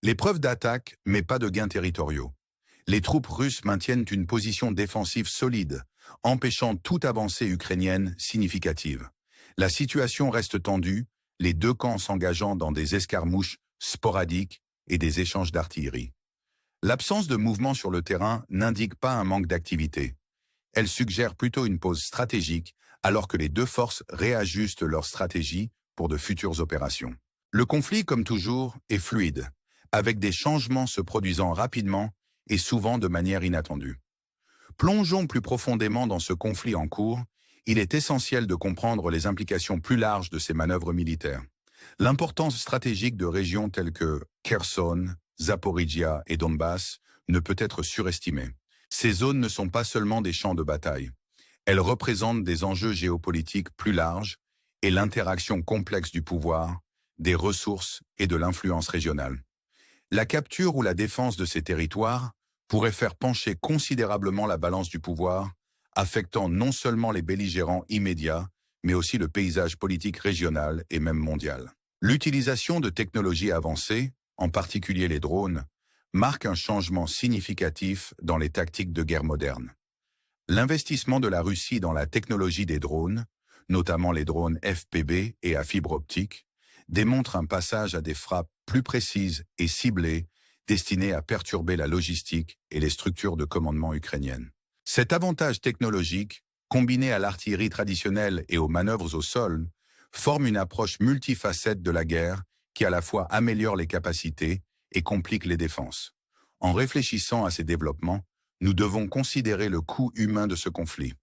L'épreuve d'attaque, mais pas de gains territoriaux. Les troupes russes maintiennent une position défensive solide, empêchant toute avancée ukrainienne significative. La situation reste tendue, les deux camps s'engageant dans des escarmouches sporadiques et des échanges d'artillerie. L'absence de mouvement sur le terrain n'indique pas un manque d'activité. Elle suggère plutôt une pause stratégique, alors que les deux forces réajustent leur stratégie pour de futures opérations. Le conflit, comme toujours, est fluide, avec des changements se produisant rapidement et souvent de manière inattendue. Plongeons plus profondément dans ce conflit en cours. Il est essentiel de comprendre les implications plus larges de ces manœuvres militaires. L'importance stratégique de régions telles que Kherson, Zaporizhia et Donbass ne peut être surestimée. Ces zones ne sont pas seulement des champs de bataille. Elles représentent des enjeux géopolitiques plus larges et l'interaction complexe du pouvoir, des ressources et de l'influence régionale. La capture ou la défense de ces territoires pourrait faire pencher considérablement la balance du pouvoir, affectant non seulement les belligérants immédiats, mais aussi le paysage politique régional et même mondial. L'utilisation de technologies avancées, en particulier les drones, marque un changement significatif dans les tactiques de guerre modernes. L'investissement de la Russie dans la technologie des drones, notamment les drones FPV et à fibre optique, démontre un passage à des frappes plus précises et ciblées destinées à perturber la logistique et les structures de commandement ukrainiennes. Cet avantage technologique, combiné à l'artillerie traditionnelle et aux manœuvres au sol, forme une approche multifacette de la guerre qui à la fois améliore les capacités et complique les défenses. En réfléchissant à ces développements, nous devons considérer le coût humain de ce conflit.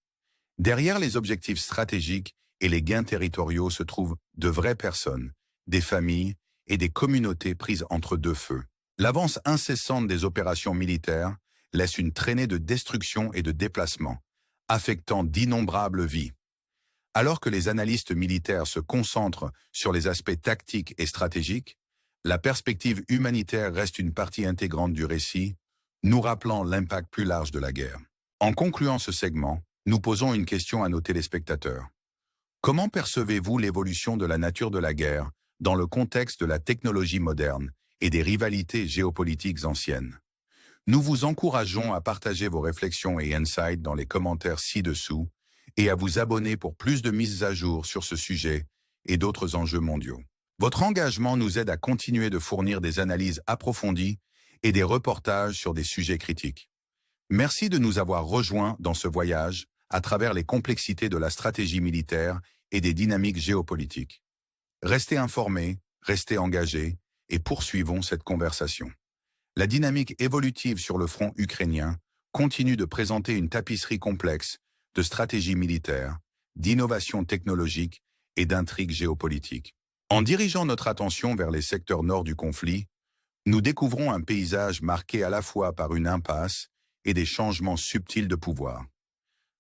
Derrière les objectifs stratégiques et les gains territoriaux se trouvent de vraies personnes, des familles et des communautés prises entre deux feux. L'avance incessante des opérations militaires laisse une traînée de destruction et de déplacement, affectant d'innombrables vies. Alors que les analystes militaires se concentrent sur les aspects tactiques et stratégiques, la perspective humanitaire reste une partie intégrante du récit, nous rappelant l'impact plus large de la guerre. En concluant ce segment, nous posons une question à nos téléspectateurs. Comment percevez-vous l'évolution de la nature de la guerre dans le contexte de la technologie moderne et des rivalités géopolitiques anciennes? Nous vous encourageons à partager vos réflexions et insights dans les commentaires ci-dessous et à vous abonner pour plus de mises à jour sur ce sujet et d'autres enjeux mondiaux. Votre engagement nous aide à continuer de fournir des analyses approfondies et des reportages sur des sujets critiques. Merci de nous avoir rejoints dans ce voyage à travers les complexités de la stratégie militaire et des dynamiques géopolitiques. Restez informés, restez engagés et poursuivons cette conversation. La dynamique évolutive sur le front ukrainien continue de présenter une tapisserie complexe de stratégie militaire, d'innovation technologique et d'intrigues géopolitiques. En dirigeant notre attention vers les secteurs nord du conflit, nous découvrons un paysage marqué à la fois par une impasse et des changements subtils de pouvoir.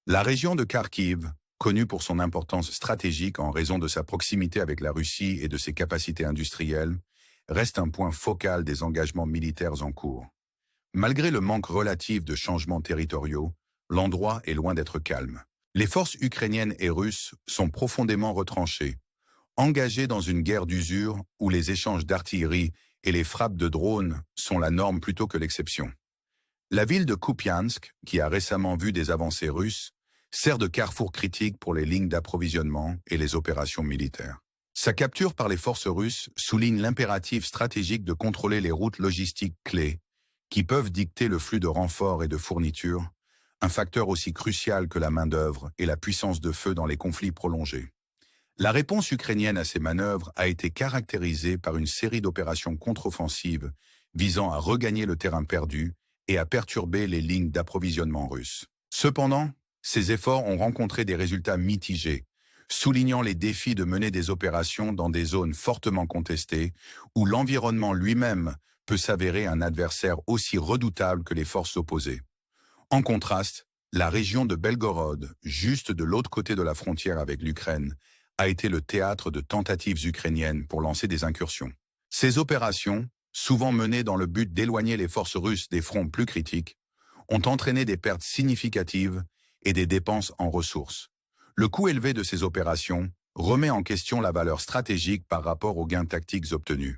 La région de Kharkiv, connue pour son importance stratégique en raison de sa proximité avec la Russie et de ses capacités industrielles, reste un point focal des engagements militaires en cours. Malgré le manque relatif de changements territoriaux, l'endroit est loin d'être calme. Les forces ukrainiennes et russes sont profondément retranchées, engagées dans une guerre d'usure où les échanges d'artillerie et les frappes de drones sont la norme plutôt que l'exception. La ville de Kupiansk, qui a récemment vu des avancées russes, sert de carrefour critique pour les lignes d'approvisionnement et les opérations militaires. Sa capture par les forces russes souligne l'impératif stratégique de contrôler les routes logistiques clés, qui peuvent dicter le flux de renforts et de fournitures, un facteur aussi crucial que la main-d'œuvre et la puissance de feu dans les conflits prolongés. La réponse ukrainienne à ces manœuvres a été caractérisée par une série d'opérations contre-offensives visant à regagner le terrain perdu et à perturber les lignes d'approvisionnement russes. Cependant, ces efforts ont rencontré des résultats mitigés, soulignant les défis de mener des opérations dans des zones fortement contestées où l'environnement lui-même peut s'avérer un adversaire aussi redoutable que les forces opposées. En contraste, la région de Belgorod, juste de l'autre côté de la frontière avec l'Ukraine, a été le théâtre de tentatives ukrainiennes pour lancer des incursions. Ces opérations, souvent menées dans le but d'éloigner les forces russes des fronts plus critiques, ont entraîné des pertes significatives et des dépenses en ressources. Le coût élevé de ces opérations remet en question la valeur stratégique par rapport aux gains tactiques obtenus.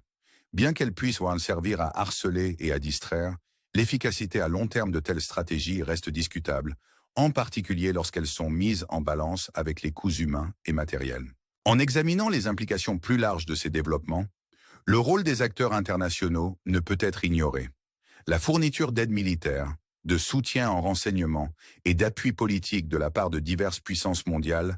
Bien qu'elles puissent servir à harceler et à distraire, l'efficacité à long terme de telles stratégies reste discutable, en particulier lorsqu'elles sont mises en balance avec les coûts humains et matériels. En examinant les implications plus larges de ces développements, le rôle des acteurs internationaux ne peut être ignoré. La fourniture d'aide militaire, de soutien en renseignement et d'appui politique de la part de diverses puissances mondiales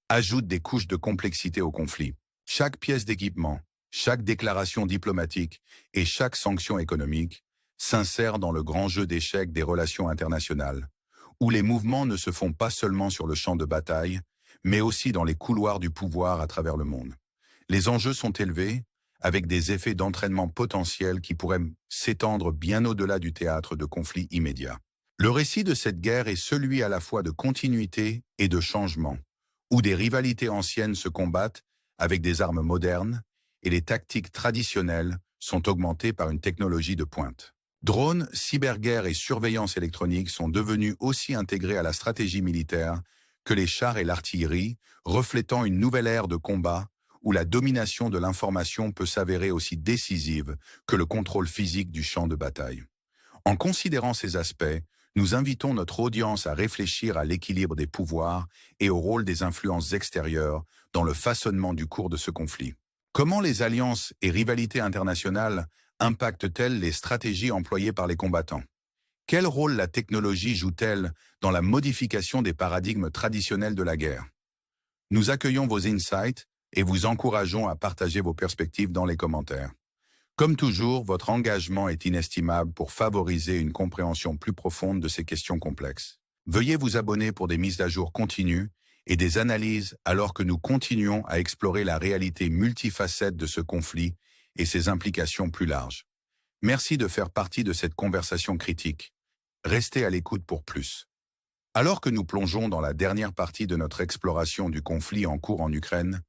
ajoute des couches de complexité au conflit. Chaque pièce d'équipement, chaque déclaration diplomatique et chaque sanction économique s'insère dans le grand jeu d'échecs des relations internationales, où les mouvements ne se font pas seulement sur le champ de bataille, mais aussi dans les couloirs du pouvoir à travers le monde. Les enjeux sont élevés, avec des effets d'entraînement potentiels qui pourraient s'étendre bien au-delà du théâtre de conflits immédiats. Le récit de cette guerre est celui à la fois de continuité et de changement, où des rivalités anciennes se combattent avec des armes modernes et les tactiques traditionnelles sont augmentées par une technologie de pointe. Drones, cyberguerre et surveillance électronique sont devenus aussi intégrés à la stratégie militaire que les chars et l'artillerie, reflétant une nouvelle ère de combat où la domination de l'information peut s'avérer aussi décisive que le contrôle physique du champ de bataille. En considérant ces aspects, nous invitons notre audience à réfléchir à l'équilibre des pouvoirs et au rôle des influences extérieures dans le façonnement du cours de ce conflit. Comment les alliances et rivalités internationales impactent-elles les stratégies employées par les combattants? Quel rôle la technologie joue-t-elle dans la modification des paradigmes traditionnels de la guerre? Nous accueillons vos insights et vous encourageons à partager vos perspectives dans les commentaires. Comme toujours, votre engagement est inestimable pour favoriser une compréhension plus profonde de ces questions complexes. Veuillez vous abonner pour des mises à jour continues et des analyses alors que nous continuons à explorer la réalité multifacette de ce conflit et ses implications plus larges. Merci de faire partie de cette conversation critique. Restez à l'écoute pour plus. Alors que nous plongeons dans la dernière partie de notre exploration du conflit en cours en Ukraine,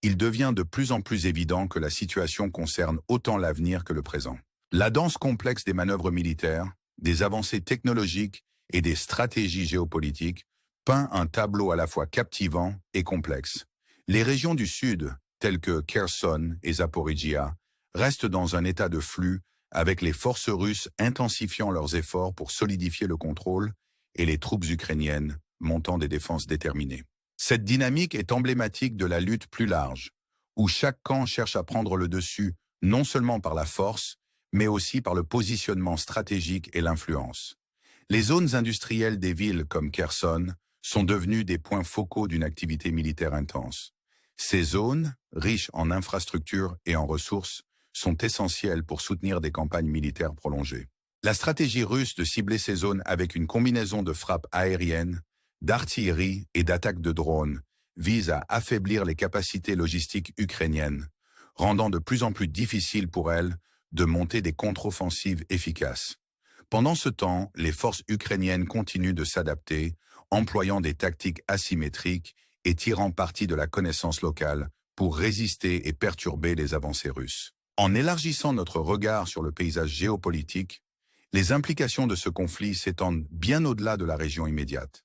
il devient de plus en plus évident que la situation concerne autant l'avenir que le présent. La danse complexe des manœuvres militaires, des avancées technologiques et des stratégies géopolitiques peint un tableau à la fois captivant et complexe. Les régions du Sud, telles que Kherson et Zaporizhia, restent dans un état de flux, avec les forces russes intensifiant leurs efforts pour solidifier le contrôle et les troupes ukrainiennes montant des défenses déterminées. Cette dynamique est emblématique de la lutte plus large, où chaque camp cherche à prendre le dessus non seulement par la force, mais aussi par le positionnement stratégique et l'influence. Les zones industrielles des villes comme Kherson sont devenues des points focaux d'une activité militaire intense. Ces zones, riches en infrastructures et en ressources, sont essentielles pour soutenir des campagnes militaires prolongées. La stratégie russe de cibler ces zones avec une combinaison de frappes aériennes, d'artillerie et d'attaques de drones vise à affaiblir les capacités logistiques ukrainiennes, rendant de plus en plus difficile pour elles de monter des contre-offensives efficaces. Pendant ce temps, les forces ukrainiennes continuent de s'adapter, employant des tactiques asymétriques et tirant parti de la connaissance locale pour résister et perturber les avancées russes. En élargissant notre regard sur le paysage géopolitique, les implications de ce conflit s'étendent bien au-delà de la région immédiate.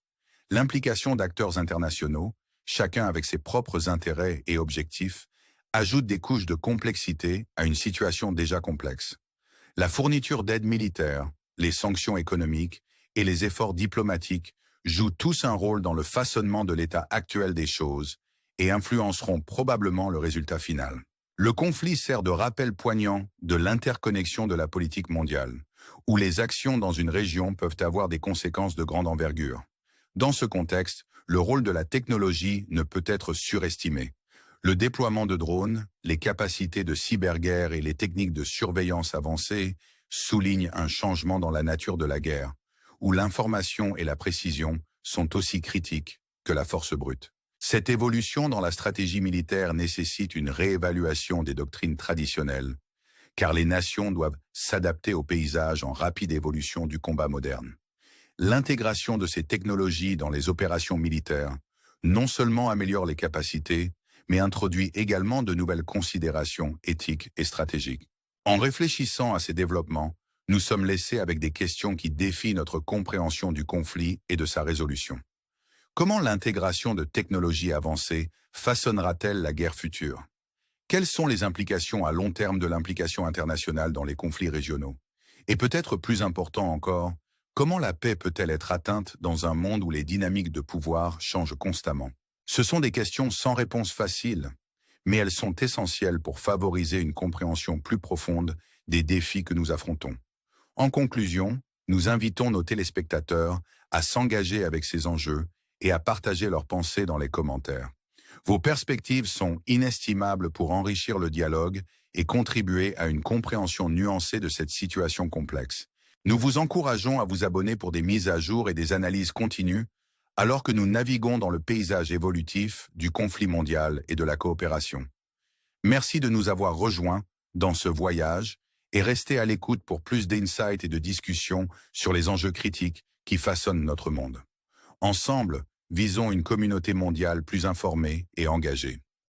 L'implication d'acteurs internationaux, chacun avec ses propres intérêts et objectifs, ajoute des couches de complexité à une situation déjà complexe. La fourniture d'aide militaire, les sanctions économiques et les efforts diplomatiques jouent tous un rôle dans le façonnement de l'état actuel des choses et influenceront probablement le résultat final. Le conflit sert de rappel poignant de l'interconnexion de la politique mondiale, où les actions dans une région peuvent avoir des conséquences de grande envergure. Dans ce contexte, le rôle de la technologie ne peut être surestimé. Le déploiement de drones, les capacités de cyberguerre et les techniques de surveillance avancées soulignent un changement dans la nature de la guerre, où l'information et la précision sont aussi critiques que la force brute. Cette évolution dans la stratégie militaire nécessite une réévaluation des doctrines traditionnelles, car les nations doivent s'adapter au paysage en rapide évolution du combat moderne. L'intégration de ces technologies dans les opérations militaires non seulement améliore les capacités, mais introduit également de nouvelles considérations éthiques et stratégiques. En réfléchissant à ces développements, nous sommes laissés avec des questions qui défient notre compréhension du conflit et de sa résolution. Comment l'intégration de technologies avancées façonnera-t-elle la guerre future? Quelles sont les implications à long terme de l'implication internationale dans les conflits régionaux? Et peut-être plus important encore, comment la paix peut-elle être atteinte dans un monde où les dynamiques de pouvoir changent constamment? Ce sont des questions sans réponse facile, mais elles sont essentielles pour favoriser une compréhension plus profonde des défis que nous affrontons. En conclusion, nous invitons nos téléspectateurs à s'engager avec ces enjeux et à partager leurs pensées dans les commentaires. Vos perspectives sont inestimables pour enrichir le dialogue et contribuer à une compréhension nuancée de cette situation complexe. Nous vous encourageons à vous abonner pour des mises à jour et des analyses continues, alors que nous naviguons dans le paysage évolutif du conflit mondial et de la coopération. Merci de nous avoir rejoints dans ce voyage et restez à l'écoute pour plus d'insights et de discussions sur les enjeux critiques qui façonnent notre monde. Ensemble, visons une communauté mondiale plus informée et engagée.